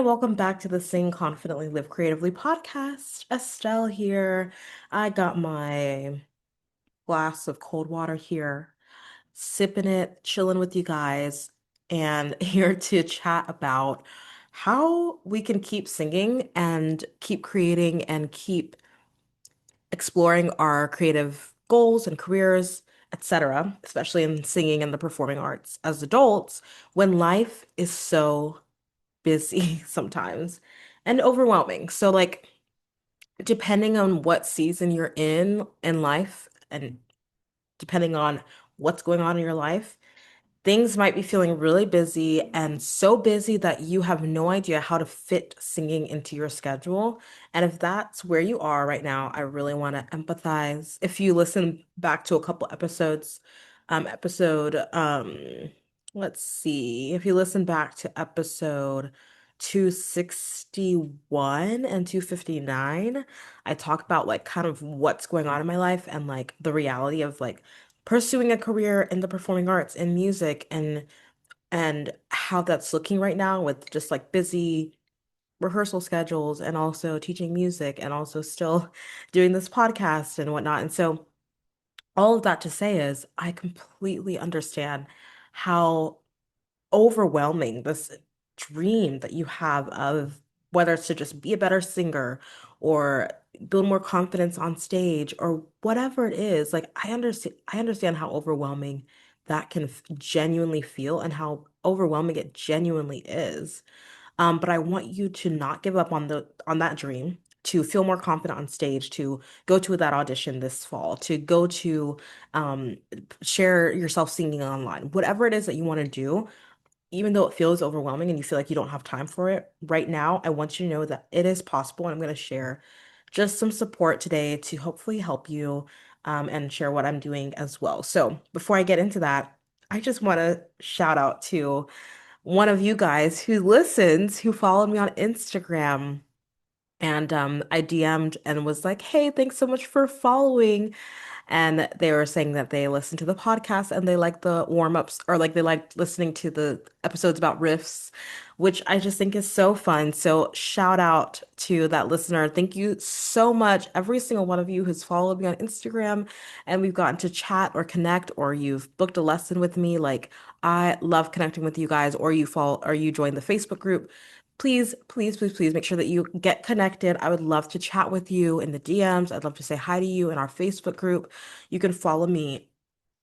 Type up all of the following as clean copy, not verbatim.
welcome back to the Sing Confidently Live Creatively podcast. Estelle here. I got my glass of cold water here, sipping it, chilling with you guys, and here to chat about how we can keep singing and keep creating and keep exploring our creative goals and careers, etc., especially in singing and the performing arts as adults when life is so busy sometimes and overwhelming. So, like, depending on what season you're in life and depending on what's going on in your life, things might be feeling really busy and so busy that you have no idea how to fit singing into your schedule. And if that's where you are right now, I really want to empathize. If you listen back to a couple episodes, let's see, if you listen back to episode 261 and 259, I talk about like kind of what's going on in my life and like the reality of like pursuing a career in the performing arts and music and how that's looking right now with just like busy rehearsal schedules and also teaching music and also still doing this podcast and whatnot. And so all of that to say is I completely understand how overwhelming this dream that you have of whether it's to just be a better singer or build more confidence on stage or whatever it is. Like I understand how overwhelming that can genuinely feel and how overwhelming it genuinely is. But I want you to not give up on the on that dream, to feel more confident on stage, to go to that audition this fall, to go to um, share yourself singing online, whatever it is that you want to do, even though it feels overwhelming and you feel like you don't have time for it right now, I want you to know that it is possible. And I'm going to share just some support today to hopefully help you and share what I'm doing as well. So before I get into that, I just want to shout out to one of you guys who listens, who followed me on Instagram. And I DM'd and was like, hey, thanks so much for following. And they were saying that they listened to the podcast and they like the warm-ups or like they liked listening to the episodes about riffs, which I just think is so fun. So shout out to that listener. Thank you so much. Every single one of you who's followed me on Instagram and we've gotten to chat or connect or you've booked a lesson with me. Like I love connecting with you guys or you follow or you join the Facebook group. Please, please, please, please make sure that you get connected. I would love to chat with you in the DMs. I'd love to say hi to you in our Facebook group. You can follow me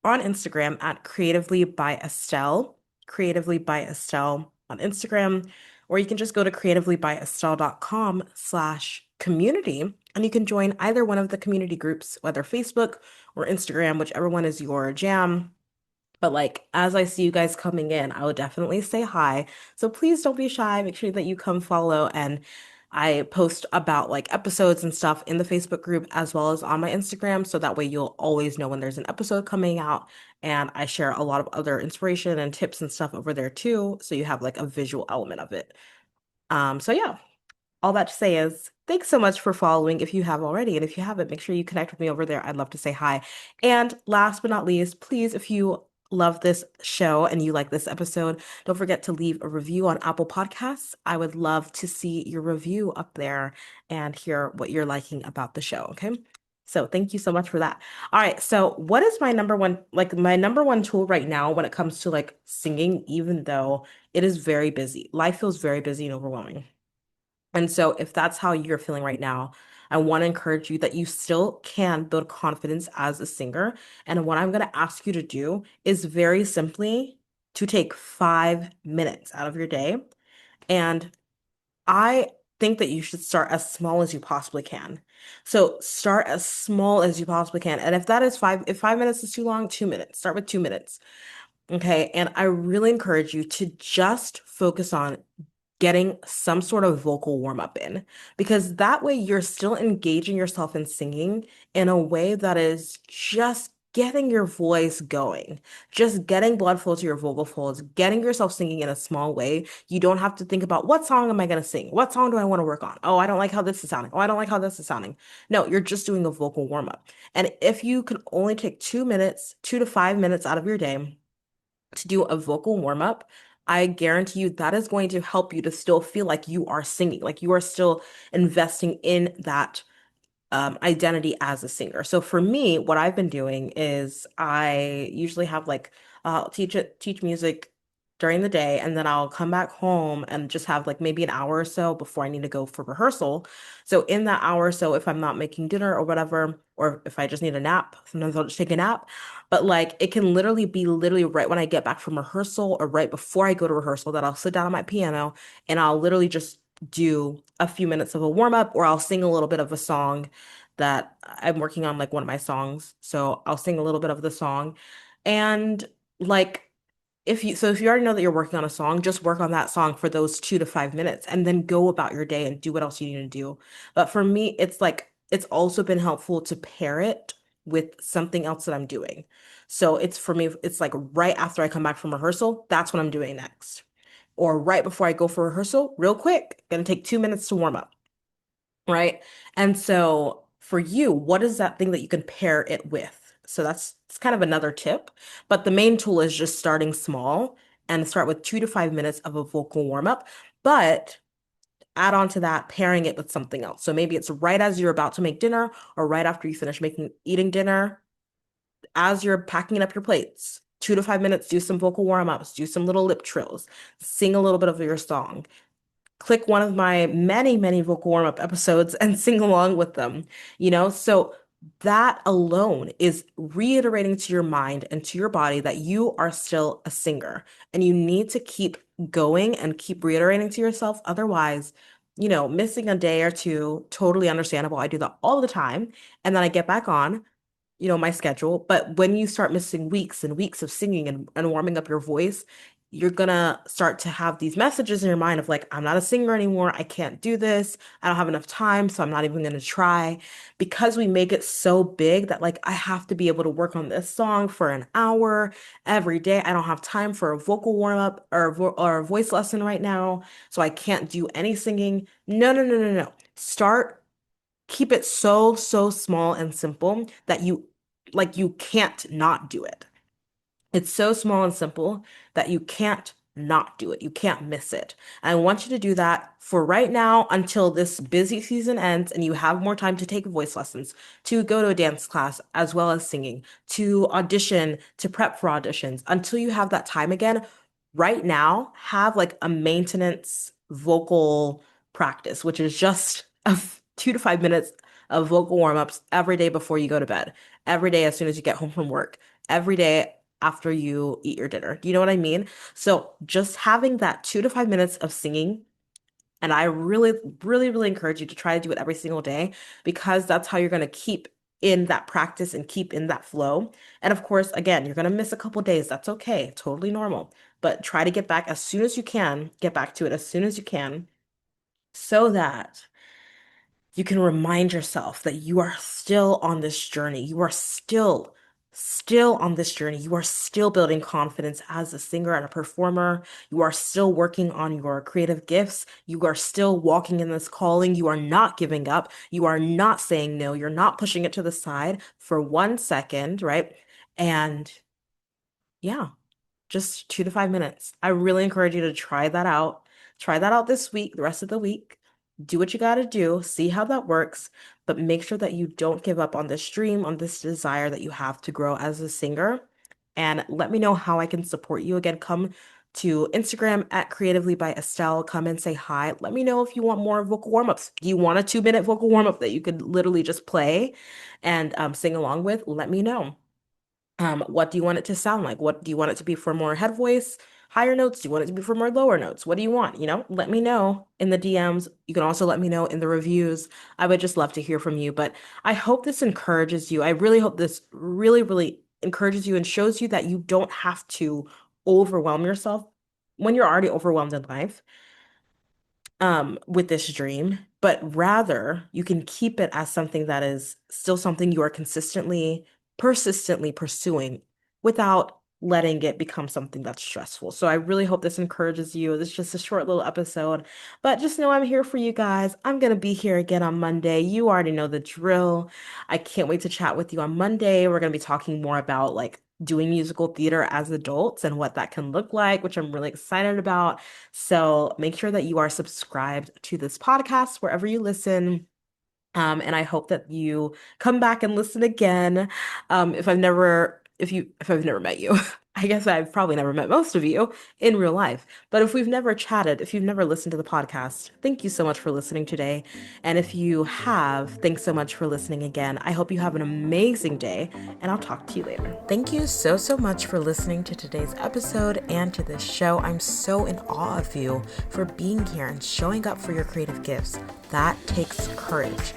on Instagram at Creatively by Estelle, Creatively by Estelle on Instagram, or you can just go to creativelybyestelle.com/community and you can join either one of the community groups, whether Facebook or Instagram, whichever one is your jam. But like as I see you guys coming in, I would definitely say hi. So please don't be shy. Make sure that you come follow and I post about like episodes and stuff in the Facebook group as well as on my Instagram. So that way you'll always know when there's an episode coming out. And I share a lot of other inspiration and tips and stuff over there too. So you have like a visual element of it. So yeah, all that to say is thanks so much for following if you have already. And if you haven't, make sure you connect with me over there. I'd love to say hi. And last but not least, please, if you love this show and you like this episode, don't forget to leave a review on Apple Podcasts. I would love to see your review up there and hear what you're liking about the show. Okay. So thank you so much for that. All right. So what is my number one tool right now when it comes to like singing, even though it is very busy? Life feels very busy and overwhelming. And so, if that's how you're feeling right now, I want to encourage you that you still can build confidence as a singer. And what I'm going to ask you to do is very simply to take 5 minutes out of your day. And I think that you should start as small as you possibly can. So, start as small as you possibly can. And if that is if 5 minutes is too long, 2 minutes, start with 2 minutes. Okay. And I really encourage you to just focus on getting some sort of vocal warm up in because that way you're still engaging yourself in singing in a way that is just getting your voice going, just getting blood flow to your vocal folds, getting yourself singing in a small way. You don't have to think about what song am I going to sing? What song do I want to work on? Oh, I don't like how this is sounding. Oh, I don't like how this is sounding. No, you're just doing a vocal warm up. And if you can only take 2 minutes, 2 to 5 minutes out of your day, to do a vocal warm up, I guarantee you that is going to help you to still feel like you are singing, like you are still investing in that identity as a singer. So for me, what I've been doing is I usually have like teach music during the day, and then I'll come back home and just have like maybe an hour or so before I need to go for rehearsal. So in that hour or so, if I'm not making dinner or whatever, or if I just need a nap, sometimes I'll just take a nap. But like it can literally be literally right when I get back from rehearsal or right before I go to rehearsal that I'll sit down at my piano and I'll literally just do a few minutes of a warm up, or I'll sing a little bit of a song that I'm working on, like one of my songs. So I'll sing a little bit of the song. And like if you already know that you're working on a song, just work on that song for those 2 to 5 minutes and then go about your day and do what else you need to do. But for me, it's like it's also been helpful to pair it with something else that I'm doing. So it's for me, it's like right after I come back from rehearsal, that's what I'm doing next. Or right before I go for rehearsal, real quick, gonna take 2 minutes to warm up, right? And so for you, what is that thing that you can pair it with? So that's it's kind of another tip, but the main tool is just starting small and start with 2 to 5 minutes of a vocal warm up, but add on to that, pairing it with something else. So maybe it's right as you're about to make dinner or right after you finish making eating dinner, as you're packing up your plates. 2 to 5 minutes, do some vocal warm ups, do some little lip trills, sing a little bit of your song, click one of my many, many vocal warm-up episodes and sing along with them, you know? So that alone is reiterating to your mind and to your body that you are still a singer and you need to keep going and keep reiterating to yourself. Otherwise, missing a day or two, totally understandable. I do that all the time. And then I get back on, my schedule. But when you start missing weeks and weeks of singing and warming up your voice, you're gonna start to have these messages in your mind of like, I'm not a singer anymore. I can't do this. I don't have enough time, so I'm not even gonna try. Because we make it so big that like I have to be able to work on this song for an hour every day. I don't have time for a vocal warm up or a voice lesson right now, so I can't do any singing. No, no, no, no, no. Keep it so, so small and simple that you can't not do it. It's so small and simple that you can't not do it. You can't miss it. And I want you to do that for right now until this busy season ends and you have more time to take voice lessons, to go to a dance class as well as singing, to audition, to prep for auditions. Until you have that time again, right now, have like a maintenance vocal practice, which is just 2 to 5 minutes of vocal warm-ups every day before you go to bed, every day as soon as you get home from work, every day after you eat your dinner. Do you know what I mean? So just having that 2 to 5 minutes of singing, and I really, really, really encourage you to try to do it every single day because that's how you're going to keep in that practice and keep in that flow. And of course, again, you're going to miss a couple days. That's okay. Totally normal. But try to get back as soon as you can, get back to it as soon as you can so that you can remind yourself that you are still on this journey. You are still on this journey. You are still building confidence as a singer and a performer. You are still working on your creative gifts. You are still walking in this calling. You are not giving up. You are not saying no. You're not pushing it to the side for 1 second, right? And yeah, just 2 to 5 minutes. I really encourage you to try that out. Try that out this week, the rest of the week. Do what you got to do, see how that works, but make sure that you don't give up on this dream, on this desire that you have to grow as a singer. And let me know how I can support you. Again, come to Instagram at Creatively by Estelle. Come and say hi. Let me know if you want more vocal warm-ups. Do you want a 2 minute vocal warm-up that you could literally just play and sing along with? Let me know. What do you want it to sound like? What do you want it to be for more head voice, higher notes? Do you want it to be for more lower notes? What do you want? Let me know in the DMs. You can also let me know in the reviews. I would just love to hear from you. But I hope this encourages you. I really hope this really, really encourages you and shows you that you don't have to overwhelm yourself when you're already overwhelmed in life with this dream, but rather you can keep it as something that is still something you are consistently, persistently pursuing without letting it become something that's stressful. So I really hope this encourages you. This is just a short little episode, but just know I'm here for you guys. I'm gonna be here again on Monday. You already know the drill. I can't wait to chat with you on Monday. We're gonna be talking more about like doing musical theater as adults and what that can look like, which I'm really excited about. So make sure that you are subscribed to this podcast wherever you listen. And I hope that you come back and listen again. If I've never met you, I guess I've probably never met most of you in real life. But if we've never chatted, if you've never listened to the podcast, thank you so much for listening today. And if you have, thanks so much for listening again. I hope you have an amazing day, and I'll talk to you later. Thank you so, so much for listening to today's episode and to this show. I'm so in awe of you for being here and showing up for your creative gifts. That takes courage.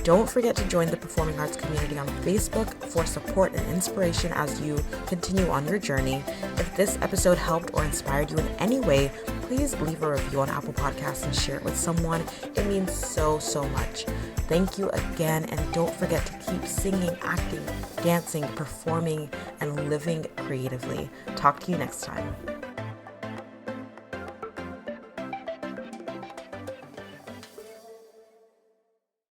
Don't forget to join the performing arts community on Facebook for support and inspiration as you continue on your journey. If this episode helped or inspired you in any way, please leave a review on Apple Podcasts and share it with someone. It means so, so much. Thank you again, and don't forget to keep singing, acting, dancing, performing, and living creatively. Talk to you next time.